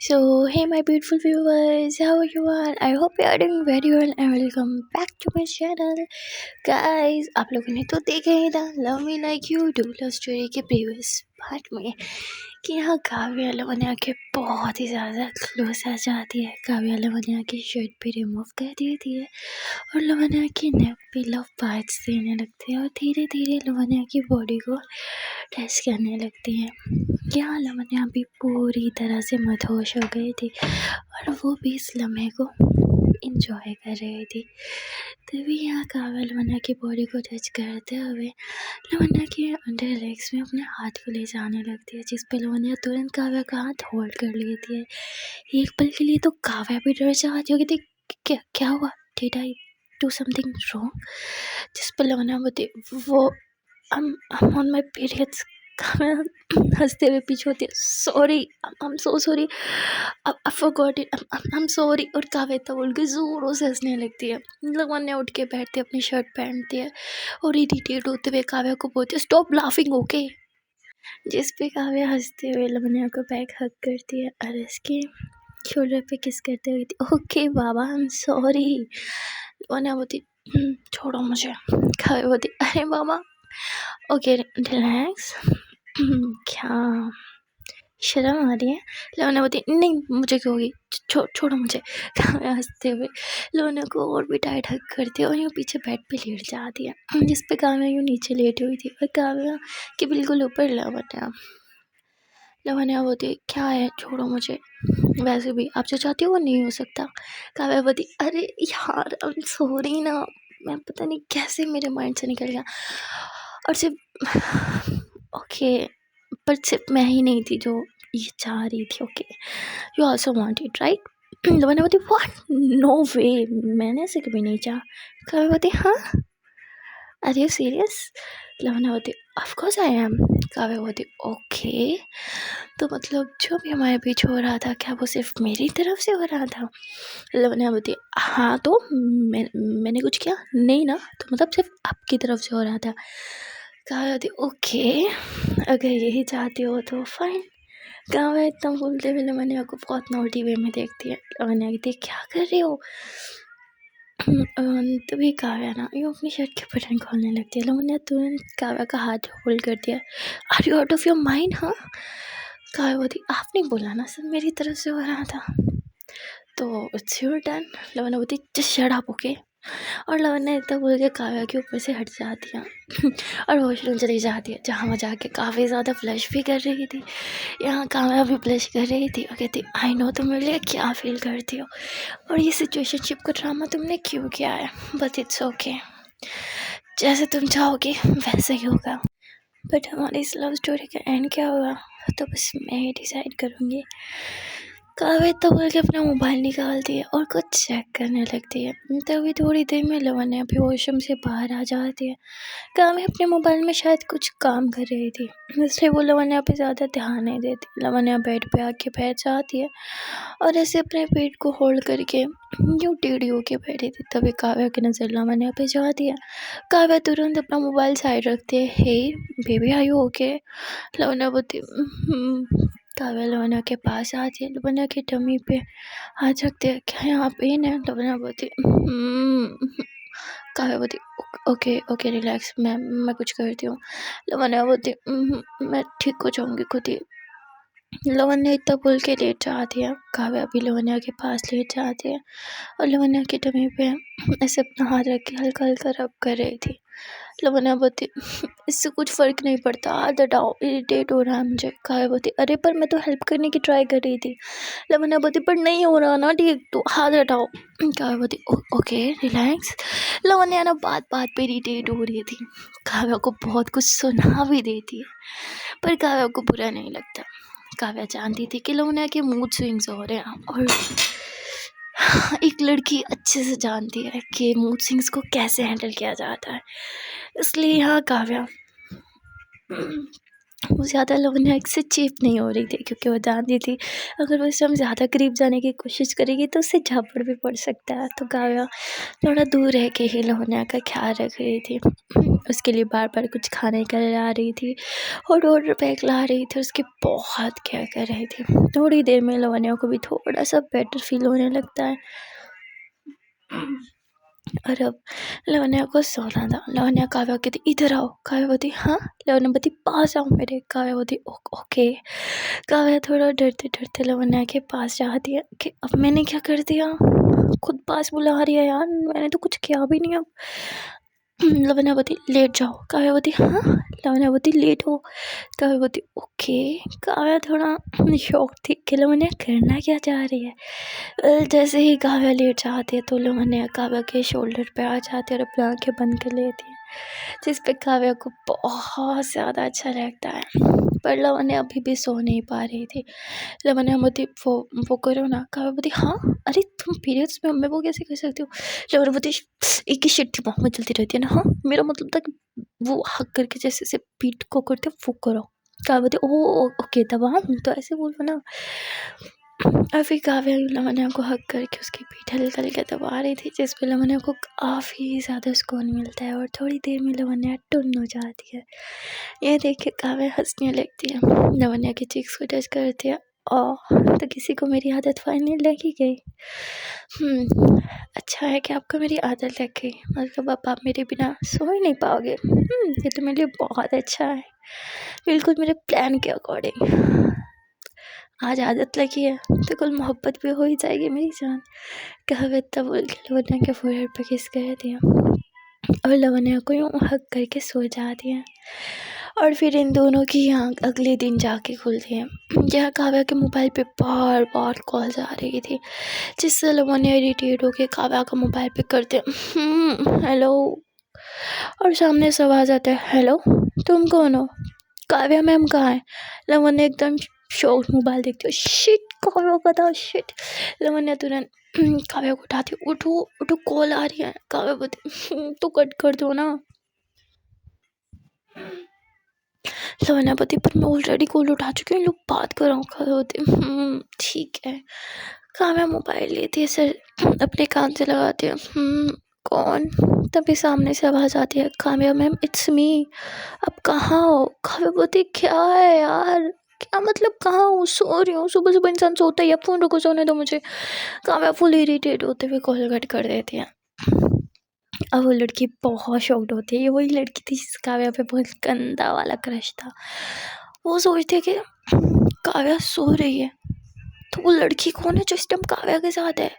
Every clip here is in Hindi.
So, hey, my beautiful viewers, how are you all? I hope you are doing very well and welcome back to my channel. Guys, आप लोगों ने तो देखा ही था love me like you do love story के प्रीवियस पार्ट में कि यहाँ काव्या लवन्या के बहुत ही ज़्यादा क्लोज आ जाती है। काव्या लवन्या की शर्ट भी रिमूव कर देती है और लवन्या की नेक पे लव बाइट्स देने लगती है और धीरे धीरे लवन्या की बॉडी को टच करने लगती है। यहाँ लवन्या भी पूरी तरह से मदहोश हो गई थी और वो भी इस लम्हे को इंजॉय कर रही थी। तभी यहाँ काव्या लवन्या की बॉडी को टच करते हुए लवन्या के अंडर लेग्स में अपने हाथ को ले जाने लगती है, जिस पे लवन्या तुरंत काव्या का हाथ होल्ड कर लेती है। एक पल के लिए तो काव्या भी डर जाती होगी थी क्या क्या हुआ, did I do something wrong, जिस पर लवन्या बोलती वो I'm on my periods। Kavya हंसते हुए पीछे होती है, sorry I am so sorry, I forgot it, I am sorry. और काव्या तब बोल के जोरों से हंसने लगती है। लवन्या उठ के बैठती है, अपनी शर्ट पहनती है और इरिटेट होते हुए काव्या को बोलती है स्टॉप लाफिंग ओके, जिस पे काव्या हंसते हुए लवन्या को बैक हक करती है और इसके शोल्डर पे किस करते हुए okay Baba I am sorry. Lavanya बोलती छोड़ो मुझे। काव्या बोलती अरे बाबा ओके रिलैक्स। क्या शर्म आ रही है? लवन्या बोलती नहीं मुझे क्यों होगी, छोड़ो मुझे। काव्या हंसते हुए लवन्या को और भी टाइट हक करती है और यूँ पीछे बेड पे लेट जाती है, जिस पे काव्या यूँ नीचे लेटी हुई थी और काव्या के बिल्कुल ऊपर लवन्या बोलती क्या है छोड़ो मुझे, वैसे भी आप जो चाहती हो वो नहीं हो सकता। काव्या बोलती अरे यार आई एम सॉरी ना, मैं पता नहीं कैसे मेरे माइंड से निकल गया और सिर्फ ओके, पर सिर्फ मैं ही नहीं थी जो ये चाह रही थी। Okay you also want it right. Lavanya बोलती व्हाट, नो वे, मैंने ऐसे कभी नहीं चाहा। काव्या बोलती हाँ आर यू सीरियस। लवन्या बोलती of course I am. Kavya बोलती ओके, तो मतलब जो भी हमारे बीच हो रहा था क्या वो सिर्फ मेरी तरफ से हो रहा था। लवन्या बोलती हाँ तो मैंने कुछ किया नहीं ना, तो मतलब सिर्फ आपकी तरफ से हो रहा था। काव्या बोलती ओके अगर यही चाहती हो तो फाइन। काव्या इतना बोलते हुए लवन्या को बहुत नॉटी वे में देखती है। लवन्या कहती क्या कर रही हो। तभी काव्या ना यूँ अपनी शर्ट के बटन खोलने लगती है। लवन्या तुरंत काव्या का हाथ होल्ड करती है, are you out of your mind. हाँ। काव्या बोलती आपने बोला ना सब मेरी तरफ से हो रहा था, तो इट्स योर टर्न। लवन्या बोलती जस्ट शट अप ओके। और लवन्या इतना बोल के काव्या के ऊपर से हट जाती है और वॉशरूम चली जाती है, जहाँ वह जाके काफ़ी ज़्यादा फ्लश भी कर रही थी। यहाँ काव्या भी ब्लश कर रही थी और कहती आई नो तुम मेरे लिए क्या फील करती हो और ये सिचुएशनशिप का ड्रामा तुमने क्यों किया है, बट इट्स ओके, जैसे तुम चाहोगे वैसे ही होगा। बट हमारी इस लव स्टोरी का एंड क्या होगा तो बस मैं ही डिसाइड करूँगी। काव्या तो बोल के अपना मोबाइल निकालती है और कुछ चेक करने लगती है। तभी थोड़ी देर में लवन्या भी वॉशरूम से बाहर आ जाती है। काव्या अपने मोबाइल में शायद कुछ काम कर रही थी, इसलिए वो लवन्या पे ज़्यादा ध्यान नहीं देती। लवन्या बेड पे आके बैठ जाती है और ऐसे अपने पेट को होल्ड करके यूँ टेढ़ी होके बैठी थी। तभी काव्या की नज़र लवन्या पे जाती है। काव्या तुरंत अपना मोबाइल साइड रखती है, hey baby are you okay. Lavanya बोलती काव्या लवन्या के पास आती है, लवन्या की टमी पे हाथ रखते हैं, क्या यहाँ पेन है। लवन्या बोलती काव्या बोलती ओके ओके रिलैक्स, मैं कुछ करती हूँ। लवन्या बोलती मैं ठीक हो जाऊँगी खुद ही। लवन्या इतना बोल के लेट जाती है। काव्या भी लवन्या के पास लेट जाती है और लवन्या की टमी पे ऐसे अपना हाथ रख के हल्का हल्का रब कर रही थी। लवन्या बोलती इससे कुछ फ़र्क नहीं पड़ता, हाथ हटाओ, इरिटेट हो रहा है मुझे। काव्या बोलती अरे पर मैं तो हेल्प करने की ट्राई कर रही थी। लवन्या बोलती पर नहीं हो रहा ना ठीक, तो हाथ हटाओ। काव्या बोलती ओके रिलैक्स। लवन्या ना बात बात पे इरिटेट हो रही थी, काव्या को बहुत कुछ सुना भी देती है, पर काव्या को बुरा नहीं लगता। काव्या जानती थी कि लवन्या के मूड स्विंग्स हो रहे हैं और एक लड़की अच्छे से जानती है कि मूड स्विंग्स को कैसे हैंडल किया जाता है, इसलिए यहाँ काव्या वो ज़्यादा लवन्या से चीप नहीं हो रही थी, क्योंकि वो जानती थी अगर वो इससे हम ज़्यादा करीब जाने की कोशिश करेगी तो उससे झापड़ भी पड़ सकता है। तो काव्या थोड़ा दूर रह के ही लवन्या का ख्याल रख रही थी। उसके लिए बार बार कुछ खाने का ला रही थी और ऑर्डर पैक ला रही थी, उसकी बहुत केयर कर रही थी। थोड़ी देर में लवन्या को भी थोड़ा सा बेटर फील होने लगता है। और अब लवन्या को सोना था। लवन्या काव्या कहती इधर आओ। काव्या बोलती हाँ। लवन्या बोलती पास आओ मेरे। काव्या बोलती ओके। काव्या थोड़ा डरते डरते लवन्या के पास जाती है कि अब मैंने क्या कर दिया, खुद पास बुला रही है यार, मैंने तो कुछ किया भी नहीं। अब लवन्या बोलती लेट जाओ। काव्या बोलती हाँ। लवन्या बोलती लेट हो। काव्या बोलती ओके। काव्या थोड़ा शौक थी कि लवन्या करना क्या चाह रही है। जैसे ही काव्या लेट जाती है तो लवन्या काव्या के शोल्डर पे आ जाती है और अपनी आंखें बंद कर लेती है, जिस पे काव्या को बहुत ज़्यादा अच्छा लगता है। पर लवन्या अभी भी सो नहीं पा रही थी। लवन्या बोलती वो करो ना। काव्या बोलती हाँ। अरे तुम पीरियड्स में मैं वो कैसे कर सकती हो। लवन्या बोलती एक ही शिट दिमाग में चलती रहती है ना। हाँ मेरा मतलब था कि वो हक करके जैसे से पीठ को करते वो करो। काव्या बोलती ओ ओके तब हाँ तो ऐसे बोलो ना। और फिर काव्या लवन्या को हक करके उसकी पीठ हल्का हल्का दबा रही थी, जिस पे लवन्या को काफ़ी ज़्यादा सुकून मिलता है। और थोड़ी देर में लवन्या टुन हो जाती है। ये देख के काव्या हंसने लगती है, लवन्या की चीक्स को टच करती है। तो किसी को मेरी आदत फाइनली लग ही गई। अच्छा है कि आपको मेरी आदत लग गई, मतलब अब आप मेरे बिना सो ही नहीं पाओगे। ये तो मेरे लिए बहुत अच्छा है, बिल्कुल मेरे प्लान के अकॉर्डिंग। आज आदत लगी है तो कल मोहब्बत भी हो ही जाएगी मेरी जान। कहावत तब बोल के लवन्या के फोरहेड पे किस कर दिया और लवन्या को यूँ हक करके सो जाती है। और फिर इन दोनों की आँख अगले दिन जाके खुलती है, जहाँ काव्या के मोबाइल पे बार बार कॉल्स आ रही थी, जिससे लवन्या इरिटेट होके काव्या का मोबाइल पे करते हेलो। और सामने से आवाज़ आता है हेलो तुम कौन हो। काव्या मैम कहाँ है। लवन्या एकदम शॉक्ड मोबाइल देखती हो, शिट काव्या का था शिट। लवन्या तुरंत काव्या को उठाती, उठो उठो कॉल आ रही है। काव्या बोलती तो कट कर दो ना। लवन्या बोलती पर मैं ऑलरेडी कॉल उठा चुकी हूँ, लोग बात कर रहा हूँ। काव्या बोलती ठीक है। काव्या मोबाइल लेती है, सर अपने कान से लगाती है। कौन। तभी सामने से आवाज़ आती है काव्या मैम इट्स मी। अब कहाँ हो। काव्या बोलती क्या है यार, क्या मतलब कहाँ हूँ, सो रही हूँ। सुबह सुबह इंसान सोता ही है, फ़ोन रखो सोने दो मुझे। काव्या फुल इरिटेट होते हुए कॉल कट कर देती है। अब वो लड़की बहुत शॉक्ड होती है, ये वही लड़की थी जिस काव्या पे बहुत गंदा वाला क्रश था। वो सोचती है कि काव्या सो रही है तो वो लड़की कौन है जो इस टाइम काव्या के साथ है,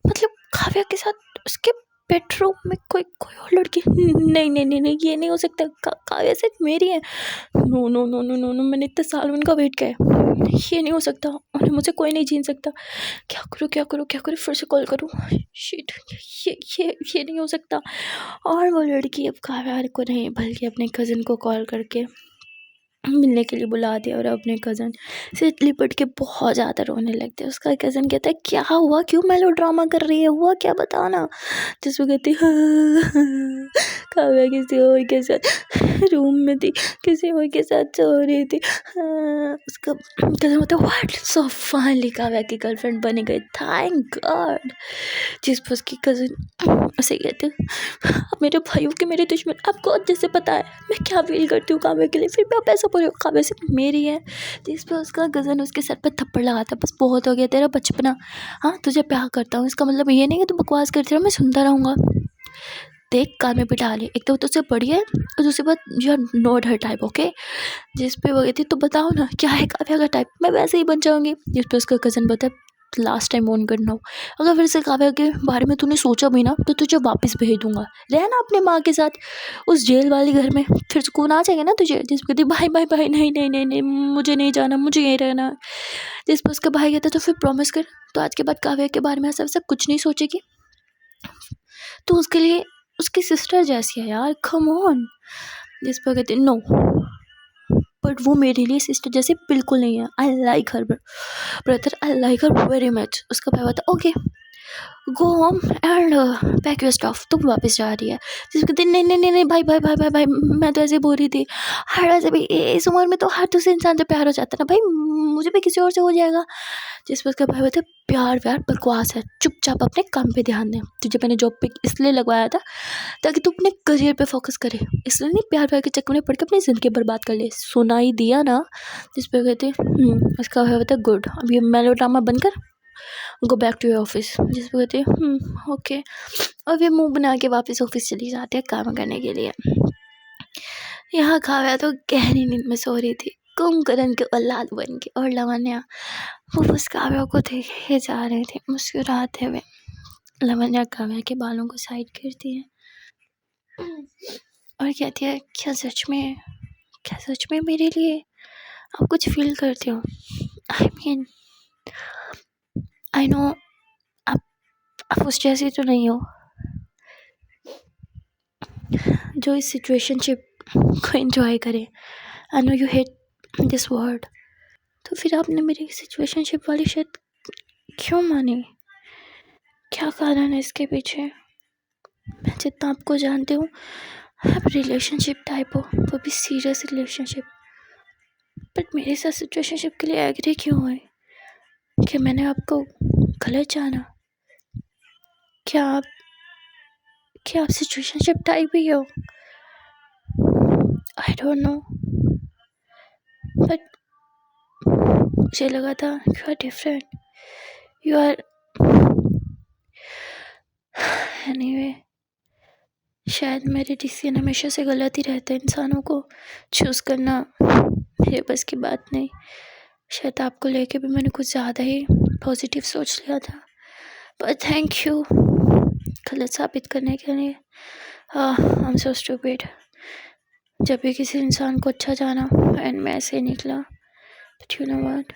मतलब काव्या के साथ उसके बेडरूम में कोई कोई और लड़की। नहीं नहीं नहीं नहीं ये नहीं हो सकता, काव्या सिर्फ मेरी है। No no no no no no मैंने इतने साल उनका वेट किया है, ये नहीं हो सकता, उन्हें मुझे कोई नहीं छीन सकता। क्या करूँ क्या करूँ क्या करूँ, फिर से कॉल करूँ। शिट ये नहीं हो सकता। और वो लड़की अब काव्या को नहीं बल्कि अपने कज़न को कॉल करके मिलने के लिए बुला दिया और अपने कज़न से लिपट के बहुत ज़्यादा रोने लगते हैं। उसका कज़न कहता है क्या हुआ, क्यों मेलो ड्रामा कर रही है, हुआ क्या बता ना। जिसमें कहती काव्या किसी और के साथ रूम में थी, किसी और के साथ सो रही थी। उसका कज़न बोलता है व्हाट, सो फाइनली काव्या की गर्लफ्रेंड बनी गई, थैंक गॉड। जिस पर उसकी कज़न उसे कहते मेरे भाइयों के मेरे दुश्मन, आपको अच्छे से पता है मैं क्या फील करती हूँ काव्या के लिए, फिर भी आप ऐसा बोल रहे हो काव्या सिर्फ मेरी है। जिस पर उसका कज़न उसके सर पर थप्पड़ लगाता, बस बहुत हो गया तेरा बचपना, हाँ तुझे प्यार करता हूँ इसका मतलब ये नहीं है तू बकवास करती रहो, मैं सुनता रहूँगा। देख कान में बिठा ले, एक तो तुझसे बड़ी है और दूसरी बात you are not her type okay. जिस पे वो कहती तो बताओ ना क्या है काव्या का टाइप, मैं वैसे ही बन जाऊँगी। जिस पे उसका कज़न बता लास्ट टाइम ऑन करना हो, अगर फिर से काव्या के बारे में तूने सोचा भी ना तो तुझे वापस भेज दूंगा, रहना अपने माँ के साथ उस जेल वाले घर में, फिर सुकून आ जाएगा ना तुझे। जिस पे कहती भाई भाई भाई नहीं नहीं नहीं नहीं मुझे नहीं जाना, मुझे यहीं रहना। जिस पर उसका भाई कहता तो फिर प्रॉमिस कर, तो आज के बाद काव्या के बारे में ऐसा वैसा कुछ नहीं सोचेगी, तो उसके लिए उसकी सिस्टर जैसी है यार, कम ऑन। जिस पर कहते नो बट वो मेरे लिए सिस्टर जैसे बिल्कुल नहीं है, I like her brother, I like her very much. उसका भाई बता okay go home and pack your stuff, तुम वापस जा रही है। जिसको कहते नहीं नहीं नहीं नहीं भाई भाई भाई भाई भाई, मैं तो ऐसे बोल रही थी। हर ऐसे भी इस उम्र में तो हर दूसरे इंसान से प्यार हो जाता है ना भाई, मुझे भी किसी और से हो जाएगा। जिस पर उसका भाई बोलते प्यार व्यार बकवास है, चुपचाप अपने काम पे ध्यान दे। तुझे मैंने जॉब पे इसलिए लगवाया था ताकि तू अपने करियर पे फोकस करे, इसलिए नहीं प्यार व्यार के चक्कर में पड़ के अपनी ज़िंदगी बर्बाद कर ले। सुनाई दिया ना? जिस पर कहते उसका भाई बोलता गुड, अब ये मेलो ड्रामा बंद कर, go back to your office. जिस पर कहते ओके, और वे मुंह बना के वापस ऑफिस चली जाते हैं काम करने के लिए। यहाँ काव्या तो गहरी नींद में सो रही थी, कुंभकर्ण के औलाद बन के, और लावण्या वो बस काव्या को देखे जा रहे थे मुस्कुराते हुए। लावण्या काव्या के बालों को साइड करती है और कहती है क्या सच में मेरे लिए आप कुछ फील करते हो? आई मीन आई नो आप उस जैसी तो नहीं हो जो इस सिचुएशनशिप को एंजॉय करे। I know you hate this word, तो फिर आपने मेरी सिचुएशनशिप वाली शर्त क्यों मानी? क्या कारण है इसके पीछे? मैं जितना आपको जानती हूँ आप रिलेशनशिप टाइप हो, वो भी सीरियस रिलेशनशिप, बट मेरे साथ सिचुएशनशिप के लिए एग्री क्यों हुए? कि मैंने आपको गलत जाना? क्या आप सिचुएशनशिप टाइप ही हो? आई डोंट नो, बट मुझे लगा था you are different, you are anyway. शायद मेरे डिसीजन हमेशा से गलत ही रहते हैं, इंसानों को चूज़ करना मेरे बस की बात नहीं। शायद आपको लेके भी मैंने कुछ ज़्यादा ही पॉजिटिव सोच लिया था, पर थैंक यू गलत साबित करने के लिए। I am so stupid. जब भी किसी इंसान को अच्छा जाना एंड में ऐसे ही निकला, बट यू नो व्हाट,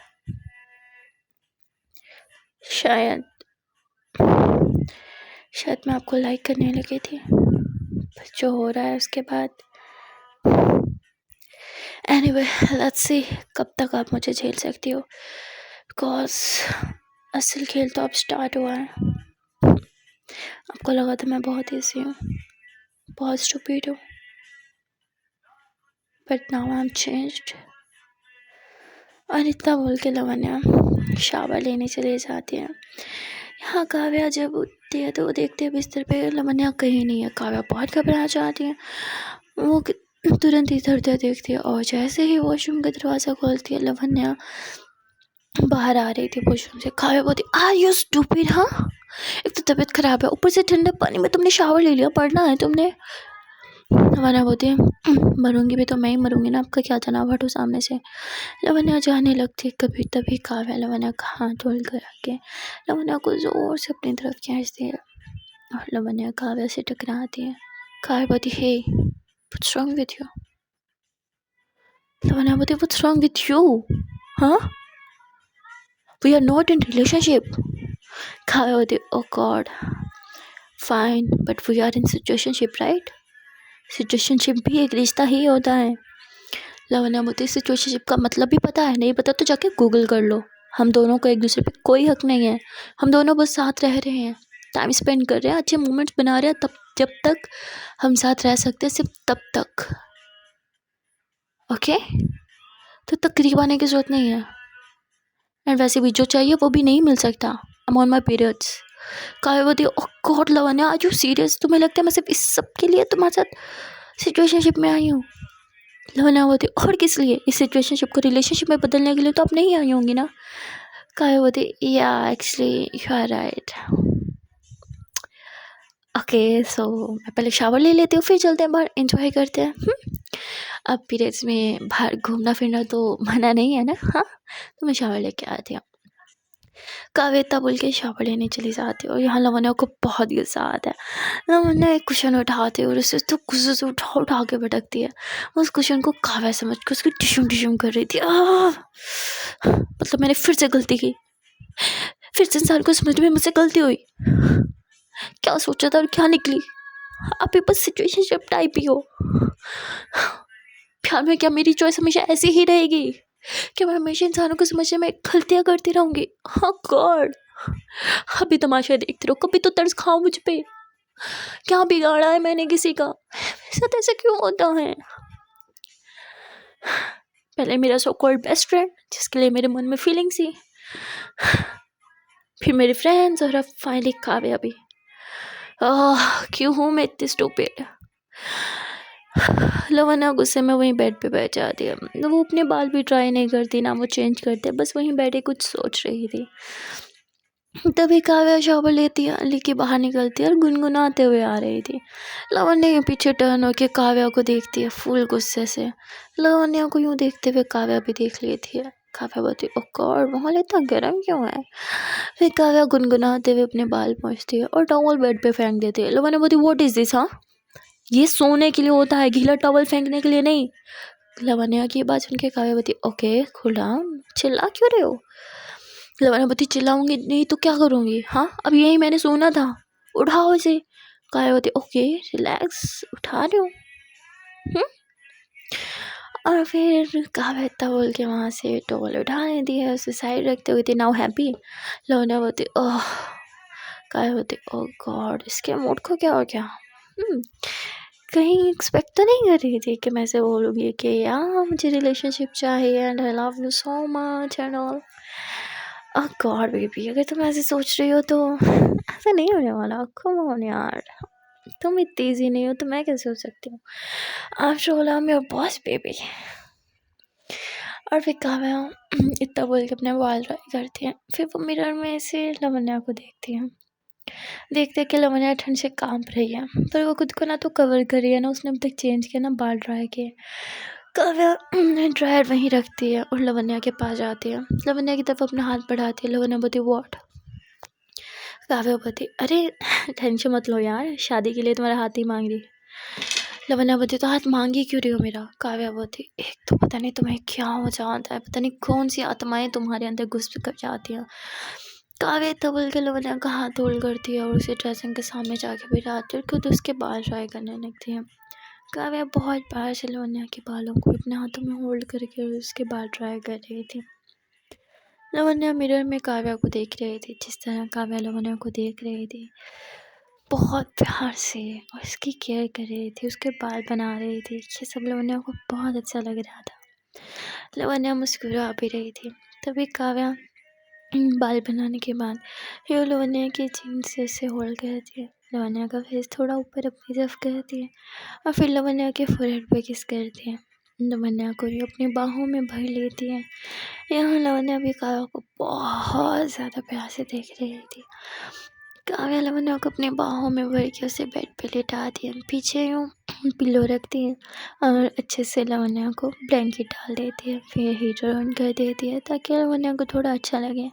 शायद मैं आपको लाइक करने लगी थी, पर जो हो रहा है उसके बाद एनीवे लेट्स सी कब तक आप मुझे झेल सकती हो, बिकॉज असल खेल तो अब स्टार्ट हुआ है। आपको लगा था मैं बहुत ईजी हूँ, बहुत स्टूपिड हूँ, but now I am changed. और इतना बोल के लावण्या शावर लेने चले जाती है। यहाँ काव्या जब उठती है तो वो देखते हैं बिस्तर पे लावण्या कहीं नहीं है। काव्या बहुत घबरा जाती है, वो तुरंत इधर उधर देखती है, और जैसे ही वॉशरूम का दरवाज़ा खोलती है लावण्या बाहर आ रही थी वॉशरूम से। काव्या बोलती आर यू स्टूपिड? हाँ, एक तो तबीयत खराब है, ऊपर से ठंडे पानी में तुमने शावर ले लिया, पढ़ना है तुमने? लावण्या बोलती है मरूंगी भी तो मैं ही मरूंगी ना, आपका क्या था ना, हटो सामने से। लावण्या जाने लगती, कभी तभी काव्या लावण्या का हाथ धोल कर आके लावण्या को जोर से अपनी तरफ खींचती है, और लावण्या काव्या से टकराती है। काव्या बोलती hey what's wrong with you? Lavanya बोलती व्हाट्स रॉन्ग विथ यू? हाँ, we are not in relationship. Kavya बोलती oh god fine, but we are in situationship right? Situationship भी एक रिश्ता ही होता है। लावण्या बोलती सिचुएशनशिप का मतलब भी पता है? नहीं पता तो जाके गूगल कर लो। हम दोनों को एक दूसरे पे कोई हक नहीं है, हम दोनों बस साथ रह रहे हैं, टाइम स्पेंड कर रहे हैं, अच्छे मोमेंट्स बना रहे हैं, तब जब तक हम साथ रह सकते हैं सिर्फ तब तक, ओके? तो तकरीब आने की जरूरत नहीं है, एंड वैसे भी जो चाहिए वो भी नहीं मिल सकता। I am on my periods. Kavya बोलती oh god Lavanya are you serious? तुम्हें लगता है मैं सिर्फ इस सब के लिए तुम्हारे साथ सिचुएशनशिप में आई हूँ? लावण्या बोलती और किस लिए? इस सिचुएशनशिप को रिलेशनशिप में बदलने के लिए तो आप नहीं आई होंगी ना? काव्या बोलती या actually you are right. Okay so मैं पहले शावर ले लेती हूँ, फिर चलते हैं बाहर एंजॉय करते हैं। अब पीरियड्स में बाहर घूमना फिरना तो मना नहीं है ना? हाँ, तो मैं शावर लेके आती हूँ। काव्या इतना बोल के शावर लेने चली जाती है, और यहाँ लावण्या को बहुत गुस्सा आता है। लावण्या एक कुशन उठाती है और उसे तो गुस्से से उठा के भटकती है। उस कुशन को काव्या समझ के उसकी टिशुम टिशुम कर रही थी। मतलब मैंने फिर से गलती की, फिर से इंसान को समझने में मुझसे गलती हुई। क्या सोचा था और क्या निकली? आप भी बस सिचुएशनशिप टाइप ही हो। प्यार में क्या मेरी चॉइस हमेशा ऐसी ही रहेगी? क्या मैं हमेशा इंसानों को समझने में गलतियाँ करती रहूंगी? हाँ गॉड, अभी तमाशा देखते रहो, कभी तो तरस खाओ मुझ पे। क्या बिगाड़ा है मैंने किसी का? मेरे साथ ऐसा क्यों होता है? पहले मेरा सो कॉल्ड बेस्ट फ्रेंड जिसके लिए मेरे मन में फीलिंग थी, फिर मेरे फ्रेंड्स, और अब फाइनली काव्या भी। क्यों हूँ मैं इतनी स्टूपिड? लवन्या गुस्से में वहीं बेड पे बैठ जाती है। वो अपने बाल भी ट्राई नहीं करती, ना वो चेंज करते, बस वहीं बैठे कुछ सोच रही थी। तभी काव्या शावर लेके बाहर निकलती है और गुनगुनाते हुए आ रही थी। लवन्या के पीछे टर्न होकर काव्या को देखती है फुल गुस्से से। लवन्या को यूं देखते हुए काव्या भी देख लेती है। काव्या बोलती है, ओ गॉड, माहौल इतना गर्म क्यों है? फिर काव्या गुनगुनाते हुए अपने बाल पहुँचती है और टॉवल बेड पे फेंक देती है। लवन्या बोलती, व्हाट इज दिस? हाँ, ये सोने के लिए होता है, गीला टॉवल फेंकने के लिए नहीं। लवन्या की बात सुन के काव्या बोलती, ओके कूल डाउन, चिल्ला क्यों रहे हो? लवन्या बोलती, चिल्लाऊंगी नहीं तो क्या करूंगी? हाँ, अब यही मैंने सोना था, उठाओ इसे। काव्या बोलती, ओके रिलैक्स, उठा रही हूँ। और फिर काव्या इतना बोल के वहाँ से टॉवल उठा लेती है, उसे साइड रखते हुए, नाउ हैप्पी। लवन्या बोलती, ओह। काव्या बोलती, ओह गॉड, इसके मूड को क्या हो गया? कहीं एक्सपेक्ट तो नहीं कर रही थी कि मैं से बोलूँगी कि यार मुझे रिलेशनशिप चाहिए and I love you so much and all. Oh God baby, अगर तुम ऐसे सोच रही हो तो ऐसा नहीं होने वाला। कम ऑन यार, तुम इतनी ईजी नहीं हो तो मैं कैसे हो सकती हूँ? After all I am your boss baby. और फिर काव्या इतना बोल के अपने बाल ड्राई करती है। फिर वो मिरर में से लवन्या को देखती है। देखते कि लवन्या ठंड से कांप रही है, पर वो खुद को ना तो कवर कर रही है, ना उसने अब तक चेंज किया, ना बाल ड्राई किए। काव्या ड्रायर वहीं रखती है और लवन्या के पास जाती है। लवन्या की तरफ अपना हाथ बढ़ाती है। लवन्या बोलती, व्हाट? काव्या बोलती, अरे टेंशन मत लो यार, शादी के लिए तुम्हारा हाथ ही मांग रही। लवन्या बोलती, तो हाथ मांगी क्यों रही हो मेरा? काव्या बोलती, एक तो पता नहीं तुम्हें क्या हो जाता है, पता नहीं कौन सी आत्माएं तुम्हारे अंदर घुस कर जाती हैं। काव्या तबल के लवन्या का हाथ होल्ड करती है और उसे ड्रेसिंग के सामने जाके बिठाती है और खुद उसके बाल ट्राई करने लगती है। काव्या बहुत प्यार से लवन्या के बालों को अपने हाथों में होल्ड करके उसके बाल ट्राई कर रही थी। लवन्या मिरर में काव्या को देख रही थी, जिस तरह काव्या लवन्या को देख रही थी, बहुत प्यार से और उसकी केयर कर रही थी, उसके बाल बना रही थी। ये सब लवन्या को बहुत अच्छा लग रहा था। लवन्या मुस्कुरा भी रही थी। तभी काव्या बाल बनाने के बाद फिर लवन्या की जीन्स से होल्ड करती है। लवन्या का फेस थोड़ा ऊपर अपनी तरफ करती है और फिर लवन्या के फोrehead पे किस करती है। लवन्या को भी अपनी बाहों में भर लेती है। यहाँ लवन्या भी काव्या को बहुत ज़्यादा प्यार से देख रही थी। काव्या लवन्या को अपने बाहों में भर के उसे बेड पे लेटाती है, पीछे यूँ पिलो रखती है और अच्छे से लवन्या को ब्लैंकेट डाल देती है। फिर हीटर ऑन कर देती है ताकि लवन्या को थोड़ा अच्छा लगे।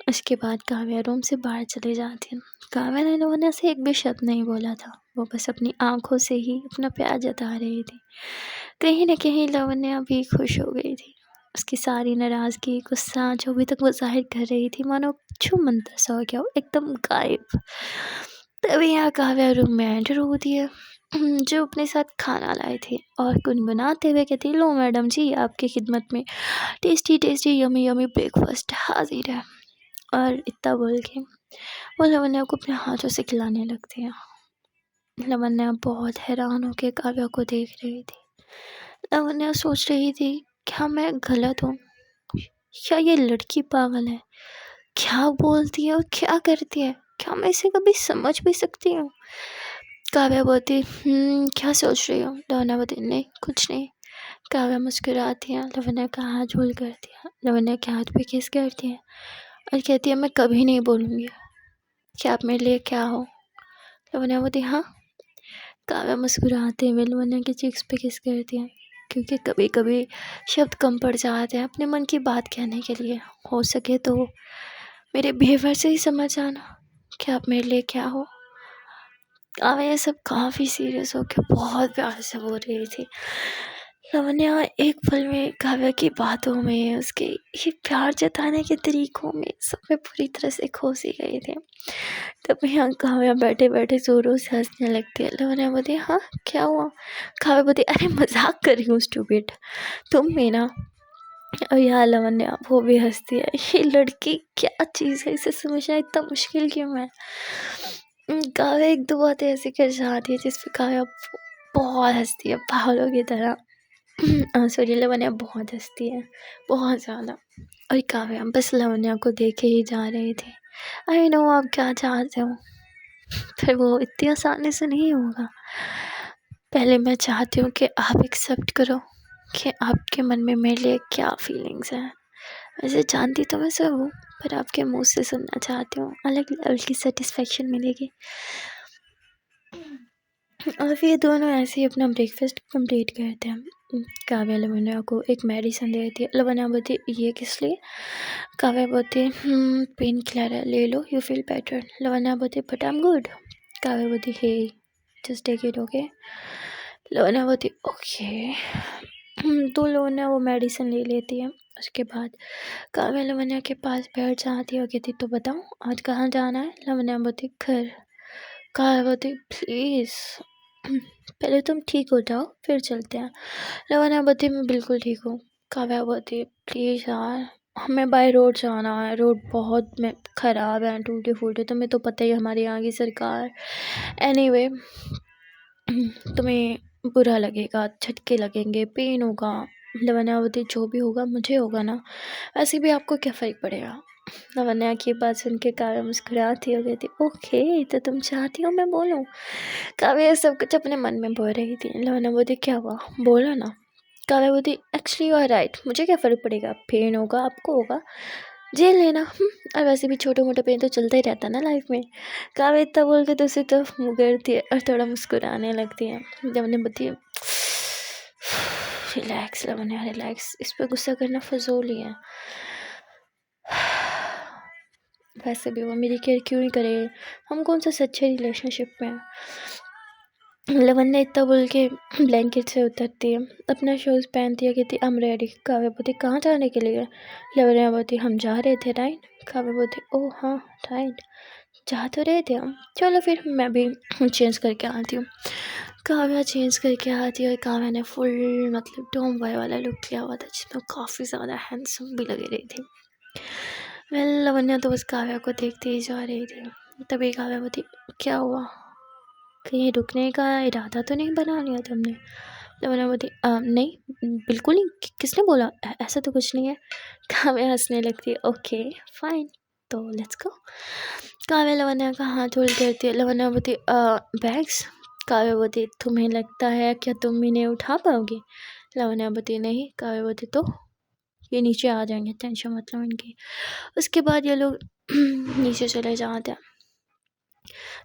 उसके बाद काव्या रूम से बाहर चले जाती है। काव्या ने लवन्या से एक भी शब्द नहीं बोला था, वो बस अपनी आंखों से ही अपना प्यार जता रही थी। कहीं न कहीं लवन्या भी खुश हो गई थी। उसकी सारी नाराज़गी, गुस्सा जो अभी तक वो ज़ाहिर कर रही थी, मानो छू मंतर सा हो गया, वो एकदम गायब। तभी यहाँ काव्या रूम में एंटर होती है, जो अपने साथ खाना लाई थी और गुनगुनाते हुए कहती, लो मैडम जी, आपकी खिदमत में tasty tasty yummy yummy breakfast हाजिर है। और इतना बोल के वो लवन्या को अपने हाथों से खिलाने लगती है। लवन्या बहुत हैरान होकर काव्या को देख रही थी। लवन्या सोच रही थी, क्या मैं गलत हूँ? क्या ये लड़की पागल है? क्या बोलती है और क्या करती है? क्या मैं इसे कभी समझ भी सकती हूँ? काव्या बोलती, क्या सोच रही हो? लवन्या बोलती, नहीं कुछ नहीं। काव्या मुस्कुराती है, लवन्या का हाथ झोल करती है, लवन्या के हाथ पे किस करती है और कहती है, मैं कभी नहीं बोलूँगी कि आप मेरे लिए क्या हो। लवन्या बोलती, हाँ। काव्या मुस्कुराते हुए लवन्या के चीक्स पे किस करती है, क्योंकि कभी कभी शब्द कम पड़ जाते हैं अपने मन की बात कहने के लिए। हो सके तो मेरे बिहेवियर से ही समझ आना कि आप मेरे लिए क्या हो। काव्या ये सब काफ़ी सीरियस होकर बहुत प्यार से बोल रही थी। लवन्या एक पल में काव्या की बातों में, उसके ये प्यार जताने के तरीकों में, सब में पूरी तरह से खो सी गई थी। तब यहाँ काव्या बैठे बैठे जोरों से हंसने लगती है। लवन्या बोलती, हाँ क्या हुआ? काव्या बोलती, अरे मजाक कर रही हूँ स्टूपिड, तुम भी ना। और यहाँ लवन्या वो भी हंसती है, ये लड़की क्या चीज़ है, इसे समझना इतना मुश्किल क्यों है। काव्या एक दो बातें ऐसी कर जाती है जिस पे काव्या बहुत हंसती है पागलों की तरह। सॉरी, लवन्या बहुत हंसती है, बहुत ज़्यादा। और काव्या बस लवन्या को देखे ही जा रही थी। आई नो आप क्या चाहते हो, फिर वो इतनी आसानी से नहीं होगा। पहले मैं चाहती हूँ कि आप एक्सेप्ट करो कि आपके मन में मेरे लिए क्या फीलिंग्स हैं। वैसे जानती तो मैं सब हूँ, पर आपके मुंह से सुनना चाहती हूँ, अलग लेवल की सेटिस्फेक्शन मिलेगी। और फिर ये दोनों ऐसे ही अपना ब्रेकफास्ट कंप्लीट करते हैं। काव्या लवन्या को एक मेडिसिन दे देती है। लवन्या बोलती है ये किस लिए। काव्या बोलती है पेन किलर है, ले लो, यू फील बेटर। लवन्या बोलती है but I am good. Kavya बोलती है hey just take it okay. Lavanya बोलती ओके। तो लवन्या वो मेडिसिन ले लेती है। उसके बाद काव्या लवन्या के पास बैठ जाती है और कहती तो बताओ आज कहाँ जाना है। लवन्या बोलती घर। काव्या बोलती प्लीज़ पहले तुम ठीक हो जाओ फिर चलते हैं। लवन्या बोलती मैं बिल्कुल ठीक हूँ। काव्या बोलती प्लीज़ यार हमें बाय रोड जाना है, रोड बहुत में ख़राब है, टूटे फूटे, तुम्हें तो पता ही हमारे यहाँ की सरकार। एनीवे तुम्हें बुरा लगेगा, झटके लगेंगे, पेन होगा। लवन्या बोलती जो भी होगा मुझे होगा ना, वैसे भी आपको क्या फ़र्क पड़ेगा। लवन्या की बात सुन के काव्या मुस्कुराती हो गई थी। ओके तो तुम चाहती हो मैं बोलूँ। काव्या सब कुछ अपने मन में बोल रही थी। लवन्या बोलती क्या हुआ बोलो ना। काव्या बोलती एक्चुअली यू आर राइट, मुझे क्या फ़र्क पड़ेगा, पेन होगा आपको होगा, झेल लेना। और वैसे भी छोटे मोटे पेन तो चलता ही रहता है ना लाइफ में। काव्या इतना बोल के दूसरी तरफ मुँह करती है और थोड़ा मुस्कुराने लगती है। लवन्या बोलती है रिलैक्स लवन्या रिलैक्स, इस पर गुस्सा करना फजूल ही है। वैसे भी वो मेरी केयर क्यों ही करे, हम कौन सा सच्चे रिलेशनशिप में हैं। लवन्या इतना बोल के ब्लैंकेट से उतरती है, अपना शूज़ पहनती है, कहती आई एम रेडी। काव्या बोलती कहाँ जाने के लिए। लवन्या बोलती हम जा रहे थे राइट। काव्या बोलती ओह हाँ राइट जा तो रहे थे हम, चलो फिर मैं भी चेंज करके आती हूँ। काव्या चेंज करके आती है और काव्या ने फुल मतलब टॉम बॉय वाला लुक लिया हुआ था जिसमें काफ़ी ज़्यादा हैंडसम भी लग रही थी। लवन्या तो बस काव्या को देखती ही जा रही थी। तभी काव्या बोलती क्या हुआ, कहीं रुकने का इरादा तो नहीं बना लिया तुमने। लवन्या बोलती नहीं बिल्कुल नहीं, किसने बोला, ऐसा तो कुछ नहीं है। काव्या हंसने लगती है ओके फाइन तो लेट्स गो। काव्या लवन्या का हाथ होल्ड करती है। लवन्या बोलती बैग्स। काव्या बोलती तुम्हें लगता है क्या तुम इन्हें उठा पाओगी। लवन्या बोलती नहीं। काव्या बोलती तो ये नीचे आ जाएंगे, टेंशन मत लो इनकी। उसके बाद ये लोग नीचे चले जाते हैं,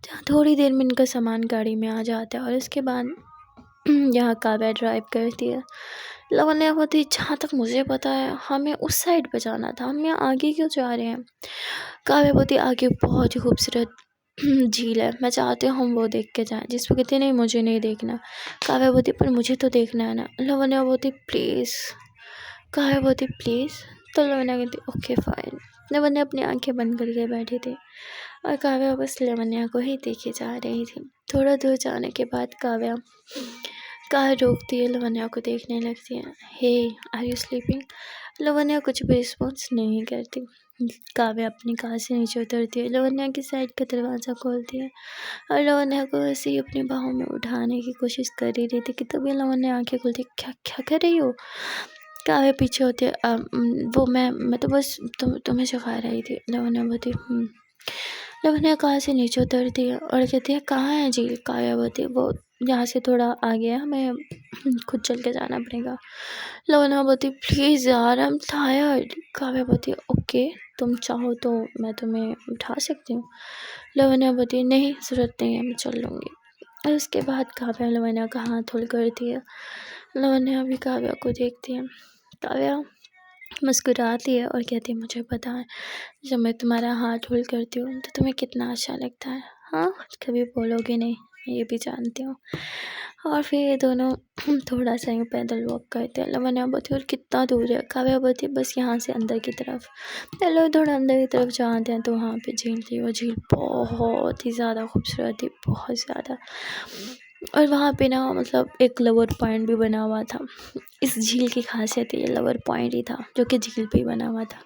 जहाँ थोड़ी देर में इनका सामान गाड़ी में आ जाता है। और उसके बाद यहाँ काव्या ड्राइव करती है। लवन्या बोलती जहाँ तक मुझे पता है हमें उस साइड पे जाना था, हम यहाँ आगे क्यों जा रहे हैं। काव्या बोलती आगे बहुत ही खूबसूरत झील है, मैं चाहती हूँ हम वो देख के जाएं। जिस पर कहती नहीं मुझे नहीं देखना। काव्या बोलती पर मुझे तो देखना है ना। लवन्या बोलती प्लीज़। काव्या बोलती प्लीज़। तो लवन्या कहती ओके फाइन। लवन्या अपनी आंखें बंद करके बैठी थी और काव्या बस लवन्या को ही देखे जा रही थी। थोड़ा दूर जाने के बाद काव्या कार रोकती है, लवन्या को देखने लगती है। हे आर यू स्लीपिंग। लवन्या कुछ भी रिस्पॉन्स नहीं करती। काव्या अपनी कार से नीचे उतरती है, लवन्या की साइड का दरवाज़ा खोलती है और लवन्या को ऐसे ही अपनी बाहों में उठाने की कोशिश कर ही रही थी कि तभी लवन्या आंखें खोलती क्या क्या कर रही हो। काव्या पीछे होती है वो मैं तो बस तुम्हें सिखा रही थी। लवन्या बोलती लवन्या कार से नीचे उतरती है और कहती है कहाँ है झील। काव्या बोलती वो यहाँ से थोड़ा आगे है, हमें खुद चल के जाना पड़ेगा। लवन्या बोलती प्लीज़ यार आई एम टायर्ड। काव्या बोलती ओके तुम चाहो तो मैं तुम्हें उठा सकती हूँ। लवन्या बोलती नहीं ज़रूरत नहीं है, मैं चल लूँगी। और उसके बाद काव्या लवन्या का हाथ होल्ड करती है। लवन्या भी काव्या को देखती है। काव्या मुस्कुराती है और कहती है मुझे पता है जब मैं तुम्हारा हाथ होल्ड करती हूँ तो तुम्हें कितना अच्छा लगता है। हाँ कभी बोलोगे नहीं, मैं ये भी जानती हूँ। और फिर ये दोनों थोड़ा सा यूँ पैदल वॉक करते हैं। लवन्या बोलती और कितना दूर है। काव्या बोलती बस यहाँ से अंदर की तरफ। चलो थोड़ा अंदर की तरफ जाते हैं तो वहाँ पे झील थी। वो झील बहुत ही ज़्यादा खूबसूरत थी, बहुत ज़्यादा। और वहाँ पे ना मतलब एक लवर पॉइंट भी बना हुआ था। इस झील की खासियत ये लवर पॉइंट ही था जो कि झील पे ही बना हुआ था।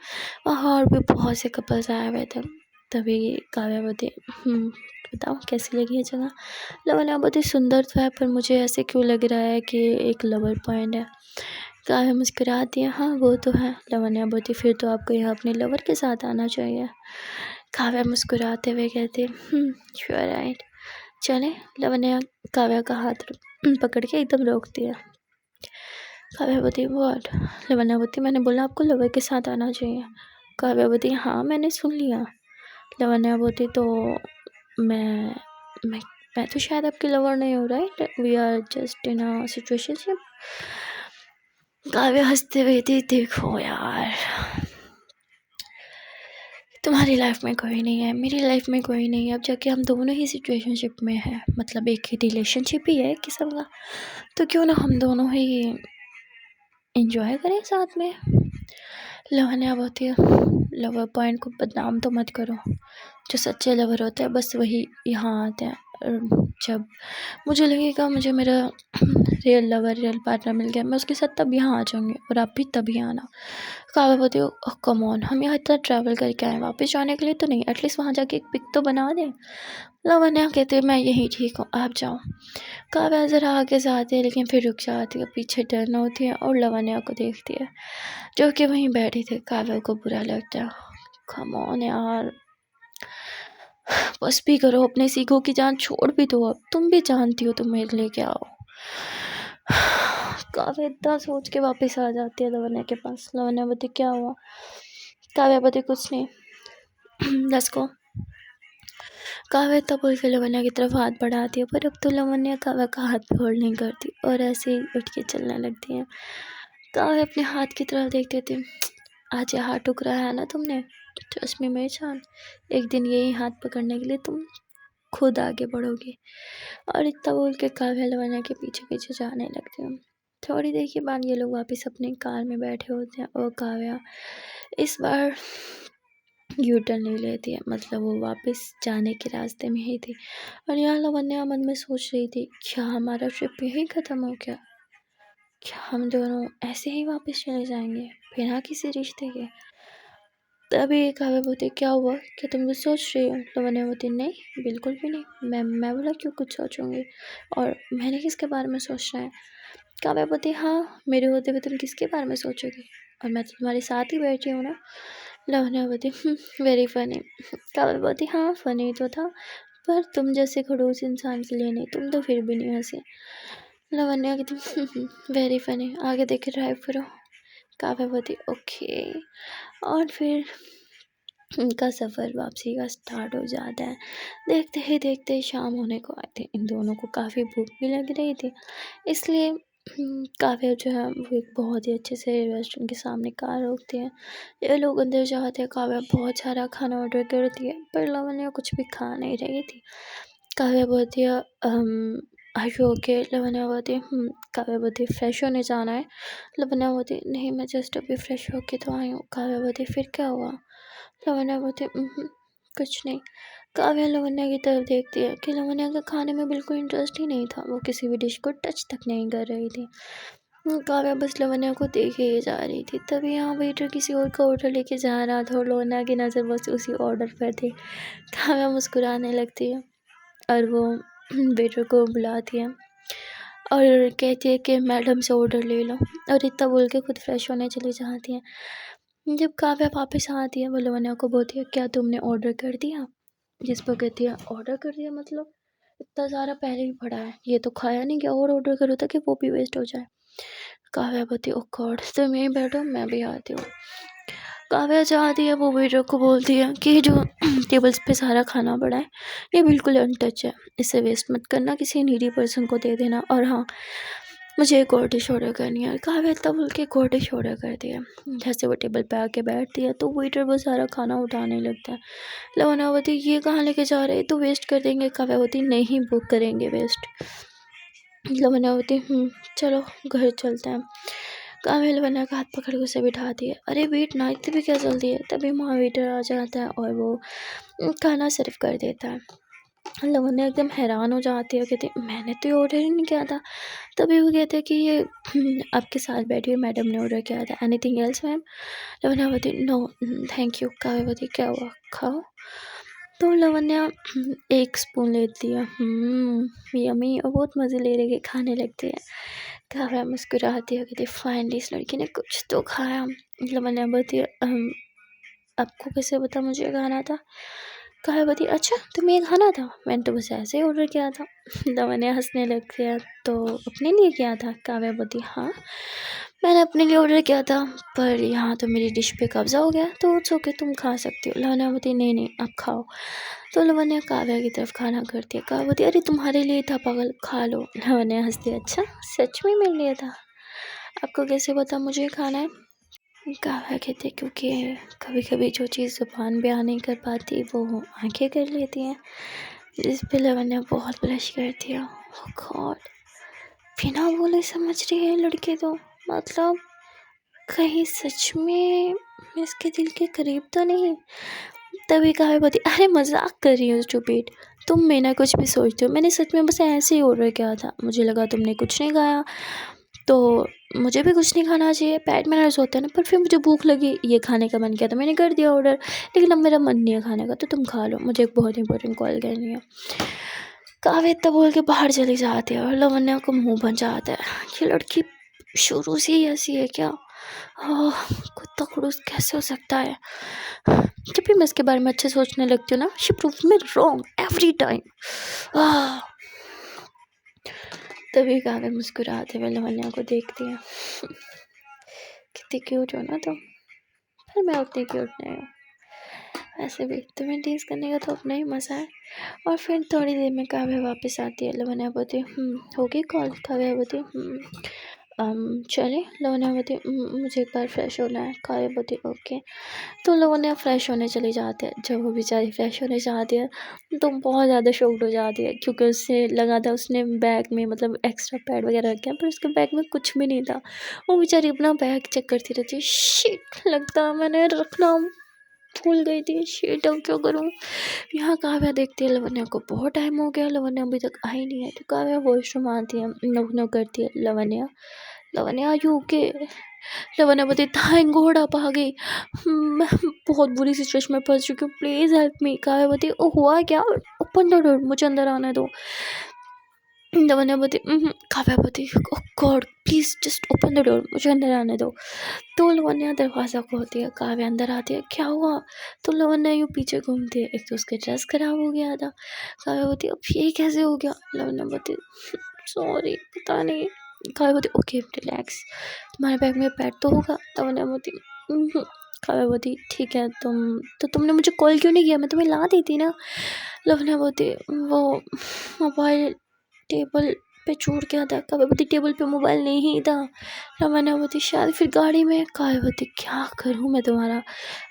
वहाँ और भी बहुत से कपल्स आए हुए थे। तभी काव्या बोलती बताओ कैसी लगी ये जगह। लवन्या बहुत ही सुंदर तो है पर मुझे ऐसे क्यों लग रहा है कि एक लवर पॉइंट है। काव्या मुस्कुराती है हाँ वो तो है। लवन्या बोलती फिर तो आपको यहाँ अपने लवर के साथ आना चाहिए। काव्या मुस्कुराते हुए कहती श्योर राइट चले। लवन्या काव्या का हाथ पकड़ के एकदम रोकती है। काव्या बोलती व्हाट। लवन्या बोलती मैंने बोला आपको लवर के साथ आना चाहिए। काव्या बोलती हाँ मैंने सुन लिया। लवन्या बोलती तो मैं मैं मैं तो शायद आपकी लवर नहीं हूँ right we are just in a situationship. Kavya हंसते हुए थी देखो यार तुम्हारी लाइफ में कोई नहीं है मेरी लाइफ में कोई नहीं है अब जाके हम दोनों ही सिचुएशनशिप में हैं मतलब एक ही रिलेशनशिप ही है एक किस्म का तो क्यों ना हम दोनों ही एंजॉय करें साथ में। लवन्या बोलती है लवर पॉइंट को बदनाम तो मत करो। जो सच्चे लवर होते हैं बस वही यहाँ आते हैं। जब मुझे लगेगा मुझे मेरा रियल लवर रियल पार्टनर मिल गया मैं उसके साथ तब यहाँ आ जाऊँगी और आप भी तभी आना। काव्या बोलती हो कम ऑन हम यहाँ इतना ट्रैवल करके आए वापस जाने के लिए तो नहीं एटलीस्ट वहाँ जाके एक पिक तो बना दें। लवन्या कहते मैं यहीं ठीक हूँ आप जाओ। काव्या ज़रा आगे जाती है लेकिन फिर रुक जाती है पीछे टर्न होती है और लवन्या को देखती है जो कि वहीं बैठी थी। काव्या को बुरा लगता है कम ऑन यार बस भी करो अपने सीखो की जान छोड़ भी दो अब तुम भी जानती हो तुम मेरे लिए क्या हो। काव्या इतना सोच के वापस आ जाती है लवन्या के पास। लवन्या बोलती क्या हुआ। काव्या बोलती कुछ नहीं लेट्स गो। काव्या तब बोल के लवन्या की तरफ हाथ बढ़ाती है पर अब तो लवन्या काव्या का हाथ भी होल्ड नहीं करती और ऐसे ही उठ के चलने लगती है। काव्या अपने हाथ की तरफ देखते थे आज ये हाथ टुकड़ा है ना तुमने ट्रस्ट मी मेरी जान एक दिन यही हाथ पकड़ने के लिए तुम खुद आगे बढ़ोगी। और इतना बोल के काव्या लवन्या के पीछे पीछे जाने लगती है। थोड़ी देर के बाद ये लोग वापस अपने कार में बैठे होते हैं और काव्या इस बार यू टर्न नहीं लेती है मतलब वो वापस जाने के रास्ते में ही थी। और यहाँ लवन्या मन में सोच रही थी क्या हमारा ट्रिप यहीं ख़त्म हो गया क्या हम दोनों ऐसे ही वापस चले जाएंगे बिना किसी रिश्ते के। तभी काव्या बोलती क्या हुआ क्या तुम कुछ सोच रही हो। लवन्या बोलती नहीं बिल्कुल भी नहीं मैं बोला क्यों कुछ सोचूंगी और मैंने किसके बारे में सोचना है। काव्या बोलती हाँ मेरे होते हुए तुम किसके बारे में सोचोगी और मैं तो तुम्हारे साथ ही बैठी हूँ ना। लवन्या बोलती वेरी फनी। काव्या बोलती हाँ फनी तो था पर तुम जैसे खड़ूस इंसान के लिए नहीं तुम तो फिर भी नहीं हंसी। लवन्या कहती वेरी फनी आगे देख के ड्राइव करो। काव्या बोलती ओके। और फिर उनका सफ़र वापसी का स्टार्ट हो जाता है। देखते ही शाम होने को आई थी। इन दोनों को काफ़ी भूख भी लग रही थी इसलिए काव्या जो है वो एक बहुत ही अच्छे से रेस्टोरेंट के सामने कार रोकती है। ये लोग अंदर जाते हैं। काव्या बहुत सारा खाना ऑर्डर करती है पर लवन्या कुछ भी खा नहीं रही थी। काव्या बोलती है आर यू ओके। लवन्या बोलती है काव्या बोलती है फ्रेश होने जाना है। लवन्या बोलती नहीं मैं जस्ट अभी फ्रेश होके तो आई हूँ। काव्या बोलती फिर क्या हुआ। लवन्या बोलती कुछ नहीं। काव्या लवन्या की तरफ देखती है कि लवन्या का खाने में बिल्कुल इंटरेस्ट ही नहीं था वो किसी भी डिश को टच तक नहीं कर रही थी। काव्या बस लवन्या को देखे ही जा रही थी। तभी यहाँ वेटर किसी और का ऑर्डर लेके जा रहा था और लवन्या की नज़र बस उसी ऑर्डर पर थी। काव्या मुस्कुराने लगती है और वो वेटर को बुलाती है और कहती है कि मैडम से ऑर्डर ले लो और इतना बोल के खुद फ्रेश होने चली जाती है। जब काव्या वापस आती है वो लवन्या को बोलती है क्या तुमने ऑर्डर कर दिया। जिस पर कहती है ऑर्डर कर दिया मतलब इतना सारा पहले ही पड़ा है ये तो खाया नहीं गया और ऑर्डर करो ताकि वो भी वेस्ट हो जाए। काव्या बोलती ओ गॉड तुम यहीं बैठो मैं भी आती हूँ। काव्या चाहती है वो वेटर को बोलती है कि जो टेबल्स पे सारा खाना पड़ा है ये बिल्कुल अनटच है इसे वेस्ट मत करना किसी नीडी पर्सन को दे देना और हाँ मुझे एक और डिश ऑर्डर करनी है। काव्या इतना बोल के एक और डिश ऑर्डर करती है। जैसे वो टेबल पे आके बैठती है तो वेटर वो सारा खाना उठाने लगता है। लवन्या बोलती ये कहाँ लेके जा रहे तो वेस्ट कर देंगे। काव्या बोलती नहीं बुक करेंगे वेस्ट। लवन्या बोलती चलो घर चलते हैं। काव्या लवन्या का हाथ पकड़ के उसे बिठाती है। अरे वेट ना इतनी भी क्या जल्दी है। तभी वहाँ वेटर आ जाता है और वो खाना सर्व कर देता है। लवन्या एकदम हैरान हो जाती है, कहती मैंने तो ये ऑर्डर ही नहीं किया था। तभी वो कहते हैं कि ये आपके साथ बैठी हुई मैडम ने ऑर्डर किया था, एनीथिंग एल्स मैम? लवन्या बोलती नो थैंक यू। काव्या बोलती क्या हुआ, खाओ। तो लवन्या एक स्पून लेती है, यम्मी, और बहुत मज़े ले रही है, खाने लगती है। काव्या मुस्कुराती है, कहती फाइनली इस लड़की ने कुछ तो खाया। लवन्या बोलती है आपको कैसे पता मुझे खाना था? काव्या बोलती अच्छा तुम्हें ये खाना था, मैंने तो बस ऐसे ही ऑर्डर किया था। लवन्या हंसने लगती है, तो अपने लिए किया था? काव्या बोलती हाँ मैंने अपने लिए ऑर्डर किया था, पर यहाँ तो मेरी डिश पे कब्जा हो गया, तो इट्स ओके तुम खा सकती हो। लवन्या बोलती नहीं नहीं आप खाओ। तो लवन्या काव्या की तरफ खाना करती है। काव्या बोलती अरे तुम्हारे लिए था पागल, खा लो। लवन्या हंसती है अच्छा सच में मेरे लिए था, आपको कैसे पता मुझे खाना है? काव्या कहती क्योंकि कभी कभी जो चीज़ ज़ुबान बयान नहीं कर पाती वो आंखें कर लेती हैं। जिस पे लवन्या बहुत ब्लश करती है। ओह गॉड, बिना बोले समझ रही है लड़की तो, मतलब कहीं सच में मैं इसके दिल के करीब तो नहीं? तभी काव्या बोलती अरे मजाक कर रही हूँ स्टूपिड, तुम मेरा कुछ भी सोचते हो, मैंने सच में बस ऐसे ही ऑर्डर किया था, मुझे लगा तुमने कुछ नहीं खाया तो मुझे भी कुछ नहीं खाना चाहिए, पेट मैनर्स होता है ना। पर फिर मुझे भूख लगी, ये खाने का मन किया तो मैंने कर दिया ऑर्डर, लेकिन अब मेरा मन नहीं है खाने का, तो तुम खा लो, मुझे एक बहुत इंपॉर्टेंट कॉल करनी है। काव्या इतना बोल के बाहर चली जाती है और लवन्या को मुंह बन जाता है, ये लड़की शुरू से ही ऐसी है क्या? कुत्ता खड़ूस कैसे हो सकता है? जब भी मैं इसके बारे में अच्छे सोचने लगती हूँ ना, she proves me wrong every time. तभी काव्या मुस्कुराते हुए लवन्या को देखती है, कितनी क्यूट हो ना तुम, पर मैं उतनी क्यूट नहीं हूँ। वैसे भी तुम्हें टीज करने का तो अपना ही मज़ा है। और फिर थोड़ी देर में काव्या वापस आती है। लवन्या बोलती होगी कॉल? काव्या बोलती चले। लवन्या बोलती मुझे एक बार फ्रेश होना है। काव्या बोलती ओके। तो लवन्या फ्रेश होने चली जाती है। जब वो बेचारी फ्रेश होने जाती है तो बहुत ज़्यादा शॉक्ड हो जाती है, क्योंकि उससे लगा था उसने बैग में मतलब एक्स्ट्रा पैड वगैरह रखे हैं, पर उसके बैग में कुछ भी नहीं था। वो बेचारी अपना बैग चेक करती रहती है, शिट लगता मैंने रखना भूल गई थी, शिट अब क्या करूँ। यहाँ काव्या देखती है लवन्या को बहुत टाइम हो गया, लवन्या अभी तक आई नहीं है। तो काव्या वॉशरूम आती है, नोक नोक करती है, Lavanya Lavanya are you okay? Lavanya बोलती थैंक गॉड आप आ गई, मैं बहुत बुरी सिचुएशन में फंस चुकी हूँ, प्लीज़ हेल्प मी। काव्या बोलती ओ हुआ क्या? ओपन द डोर, मुझे अंदर आने दो। लवन्या बोलती काव्या बोलती oh god please just open the door, मुझे अंदर आने दो। तो लवन्या दरवाज़ा खोलती है, काव्या अंदर आती है, क्या हुआ? तो लवन्या यूँ पीछे घूमती है, एक तो उसका ड्रेस खराब हो गया था। काव्या बोलती अब ये कैसे हो गया? लवन्या बोलती सॉरी पता नहीं। काव्या बोलती ओके रिलैक्स, तुम्हारे बैग में पैड तो होगा? लवन्या बोलती काव्या बोलती ठीक है, तुमने मुझे कॉल क्यों नहीं किया, मैं तुम्हें ला देती ना। लवन्या बोलती वो मोबाइल टेबल पे छूट गया था। काव्या बोलती टेबल पे मोबाइल नहीं था। लवन्या बोलती शायद फिर गाड़ी में। काव्या बोलती क्या करूँ मैं तुम्हारा?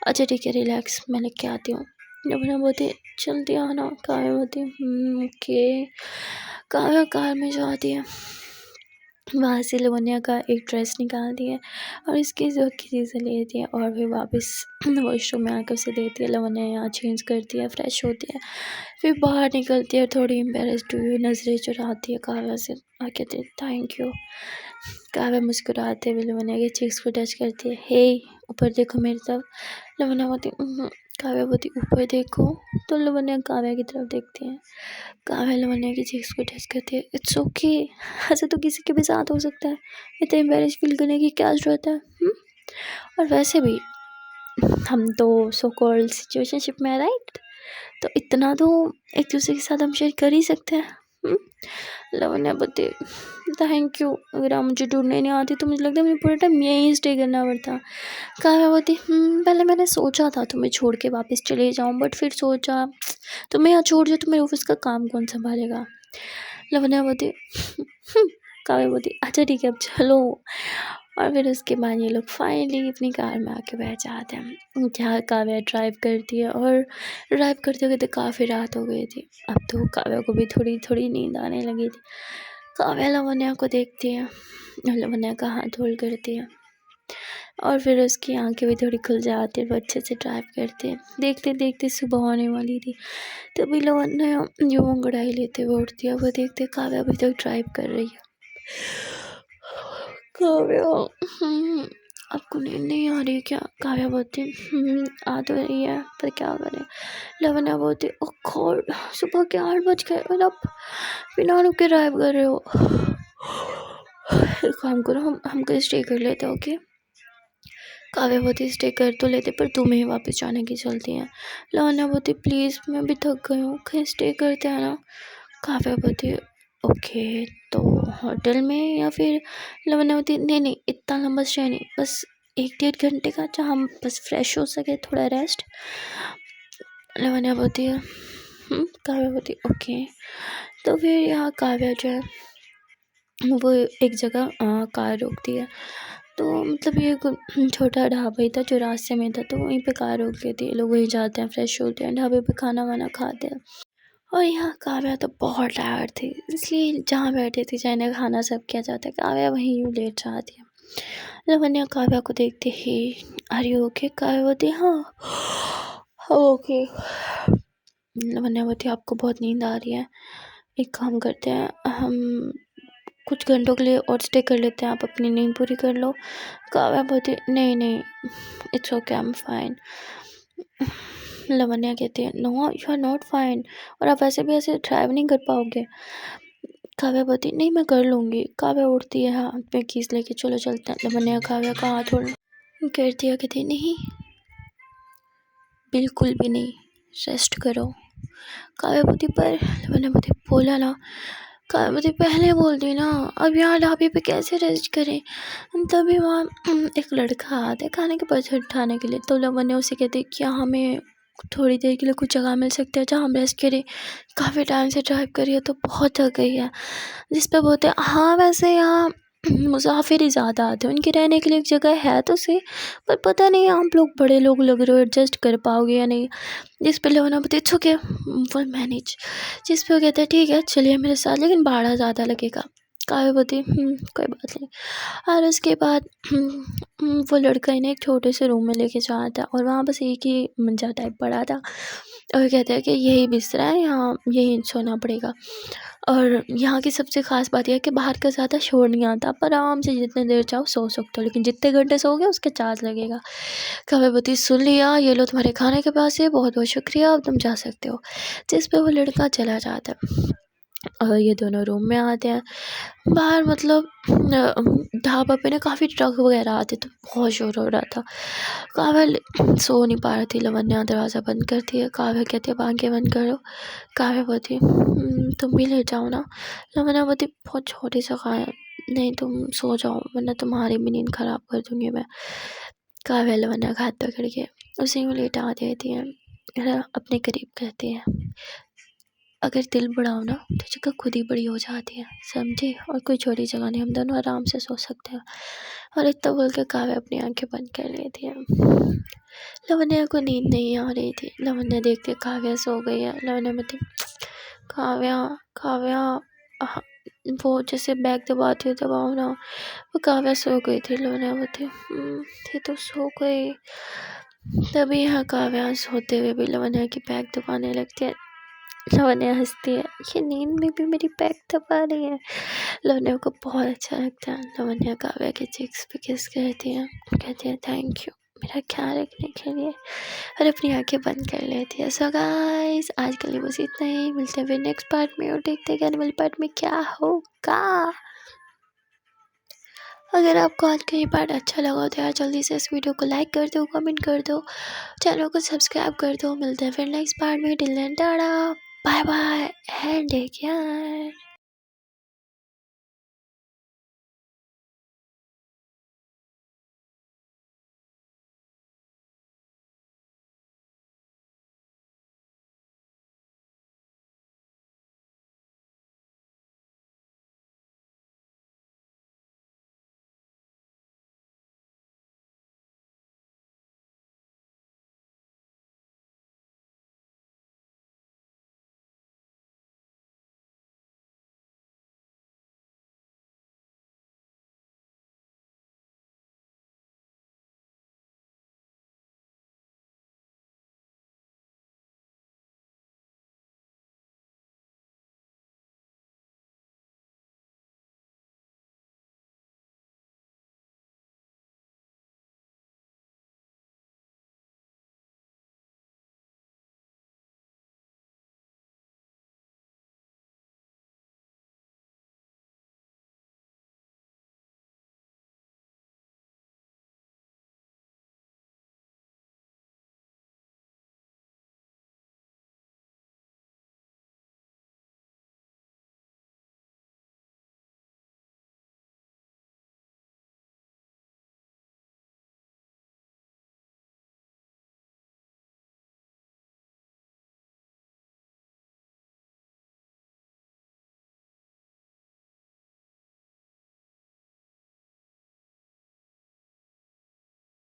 अच्छा ठीक है रिलैक्स, मैं लेके आती हूँ। लवन्या बोलती जल्दी आना। काव्या बोलती ओके। काव्या कार में जाती है, वहाँ से लवन्या का एक ड्रेस निकालती है और इसकी ज़रूरत की चीज़ें लेती है और फिर वापस वॉशरूम में आकर उसे देती है। लवन्या यहाँ चेंज करती है, फ्रेश होती है, फिर बाहर निकलती है, थोड़ी एम्बेरस्ड हुई नज़रें चुराती है काव्या से और कहती है थैंक यू। काव्या मुस्कुराते हुए लवन्या के चीक्स को टच करती है, हे ऊपर देखो मेरी तरफ। लवन्या बोलती काव्या बोलती ऊपर देखो। तो लवन्या काव्या की तरफ देखती है, काव्या लवन्या की चीक्स को टच करती है, इट्स ओके ऐसे तो किसी के भी साथ हो सकता है, इतना एम्बेरस फील करने की क्या ज़रूरत है? और वैसे भी हम तो सो कॉल्ड सिचुएशनशिप में है राइट, तो इतना तो एक दूसरे के साथ हम शेयर कर ही सकते हैं। लवन्या बोलती थैंक यू, अगर आप मुझे ढूंढने नहीं आती तो मुझे लगता है मुझे पूरा टाइम यहीं स्टे करना पड़ता। काव्या बोलती पहले मैंने सोचा था तुम्हें छोड़ के वापस चले जाऊँ, बट फिर सोचा तुम्हें यहाँ छोड़ जाओ तो मेरे ऑफिस का काम कौन संभालेगा। लवन्या बोलती काव्या बोलती अच्छा ठीक है अब चलो। और फिर उसके बाद ये लोग फाइनली अपनी कार में आके बैठ जाते हैं, जहाँ काव्या ड्राइव करती है और ड्राइव करते करते काफ़ी रात हो गई थी। अब तो काव्या को भी थोड़ी थोड़ी नींद आने लगी थी। काव्या लवन्या को देखती है और लवन्या का हाथ होल्ड करती है, और फिर उसकी आंखें भी थोड़ी खुल जाती है, वो अच्छे से ड्राइव करते हैं। देखते देखते सुबह होने वाली थी, तभी लवन्या जो अंगड़ाई लेते हुए उठती है। वो देखते काव्या अभी तक ड्राइव कर रही है। काव्या आपको नींद नहीं आ रही क्या? काव्या बोलती आ तो रही है, पर क्या करें। लवन्या बोलती ओ गॉड, सुबह के 8 बज गए और अब बिना रुके ड्राइव कर रहे हो। एक काम करो, हम कहीं स्टे कर लेते, ओके? काव्या बोलती स्टे कर तो लेते, पर तुम्हें ही वापस जाने की चलती है। लवन्या बोलती प्लीज़ मैं भी थक गई हूँ, कहीं स्टे करते हैं ना। काव्या बोलती ओके, तो होटल में या फिर। लवन्या बोलती नहीं इतना लंबा स्टे नहीं, बस 1-1.5 घंटे का, जहाँ हम बस फ्रेश हो सके, थोड़ा रेस्ट। लवन्या बोलती है काव्या बोलती ओके। तो फिर यहाँ काव्या जो है वो एक जगह कार रोकती है। तो मतलब ये छोटा ढाबा ही था जो रास्ते में था, तो वहीं पे कार रोक लेती है। लोग वहीं जाते हैं, फ्रेश होते हैं, ढाबे पे खाना वाना खाते हैं। और यहाँ काव्या तो बहुत टायर्ड थी, इसलिए जहाँ बैठी थी चाहे खाना सब किया जाता है, काव्या वहीं यूँ लेट जाती है। लवन्या काव्या को देखते ही आर यू ओके? काव्या बोलती हाँ ओके। लवन्या बोलती आपको बहुत नींद आ रही है, एक काम करते हैं, हम कुछ घंटों के लिए और स्टे कर लेते हैं, आप अपनी नींद पूरी कर लो। काव्या बोलती नहीं it's okay, I am fine. Lavanya कहती है no you are not fine, और आप वैसे भी ऐसे ड्राइव नहीं कर पाओगे। काव्या बोलती नहीं मैं कर लूँगी। काव्या उठती है, हाथ में कीज लेके चलो चलते हैं। लवन्या काव्या का हाथ करती है, कहती नहीं बिल्कुल भी नहीं, रेस्ट करो। काव्या बोलती पर लवन्या बोलती बोला ना, काव्या बोलती पहले बोलती ना, अब यहाँ ढाबे पे कैसे रेस्ट करें। तभी वहाँ एक लड़का आता है खाने के पैसे उठाने के लिए। तो लवन्या उसे कहती क्या हमें थोड़ी देर के लिए कुछ जगह मिल सकती है जहाँ हम रेस्ट करें, काफ़ी टाइम से ड्राइव करी है तो बहुत थक गई है। जिस पे बोलते हैं हाँ वैसे यहाँ मुसाफिर ही ज़्यादा आते हैं, उनके रहने के लिए एक जगह है तो सही, पर पता नहीं आप लोग बड़े लोग लग रहे हो, एडजस्ट कर पाओगे या नहीं। जिस पे लवन्या बोलती इट्स ओके विल मैनेज। जिस पे वो कहता है ठीक है चलिए मेरे साथ, लेकिन भाड़ा ज़्यादा लगेगा। काव्या बोलती कोई बात नहीं। और उसके बाद वो लड़का इन्हें एक छोटे से रूम में लेके जाता है, और वहाँ बस एक ही मंजा टाइप पड़ा था, और कहता है कि यही बिस्तरा है, यहाँ यही सोना पड़ेगा। और यहाँ की सबसे ख़ास बात यह है कि बाहर का ज़्यादा शोर नहीं आता, पर आराम से जितने देर चाहो सो सकते हो, लेकिन जितने घंटे सोओगे उसके चार्ज लगेगा। काव्या बोलती सुन लिया, ये लो तुम्हारे खाने के पैसे, बहुत बहुत शुक्रिया, अब तुम जा सकते हो। जिस पे वो लड़का चला जाता है और ये दोनों रूम में आते हैं। बाहर मतलब ढाबा पे ना काफ़ी ट्रक वगैरह आते, तो बहुत शोर हो रहा था। काव्या सो नहीं पा रही थी। लवन्या दरवाज़ा बंद करती है, काव्या कहती है आंखें बंद करो। काव्या बोलती तुम भी लेट जाओ ना। लवन्या बोलती बहुत छोटी जगह है, नहीं तुम सो जाओ वरना तुम्हारी भी नींद ख़राब कर दूँगी मैं। काव्या लवन्या का हाथ पकड़ के उसी में लेटा देती है, अपने करीब कहती है अगर दिल बड़ा हो ना तो जगह खुद ही बड़ी हो जाती है, समझी? और कोई छोटी जगह नहीं, हम दोनों आराम से सो सकते हैं। और इतना बोल के काव्या अपनी आंखें बंद कर लेती है। लवन्या को नींद नहीं आ रही थी। लवन्या देखते काव्या सो गई है। लवन्या बोलती काव्या काव्या वो जैसे बैग दबाती हो दबाओ ना। वो काव्या सो गई थी। लवन्या बोलती ये तो सो गई। तभी यहाँ काव्या सोते हुए भी लवन्या की बैग दबाने लगती है। लवन्या हंसती है, ये नींद में भी मेरी बैग दबा रही है। लवन्या को बहुत अच्छा लगता है। लवन्या काव्या के चिक्स पे किस करती है, कहती है थैंक यू मेरा ख्याल रखने के लिए, और अपनी आंखें बंद कर लेती है। सो गाइस आज के लिए बस इतना ही, मिलते हैं फिर नेक्स्ट पार्ट में और देखते हैं कि आने वाले पार्ट में क्या होगा। अगर आपको आज का ये पार्ट अच्छा लगा तो यार जल्दी से इस वीडियो को लाइक कर दो, कमेंट कर दो, चैनल को सब्सक्राइब कर दो। मिलते हैं फिर नेक्स्ट पार्ट में। Till then tata bye bye and take care.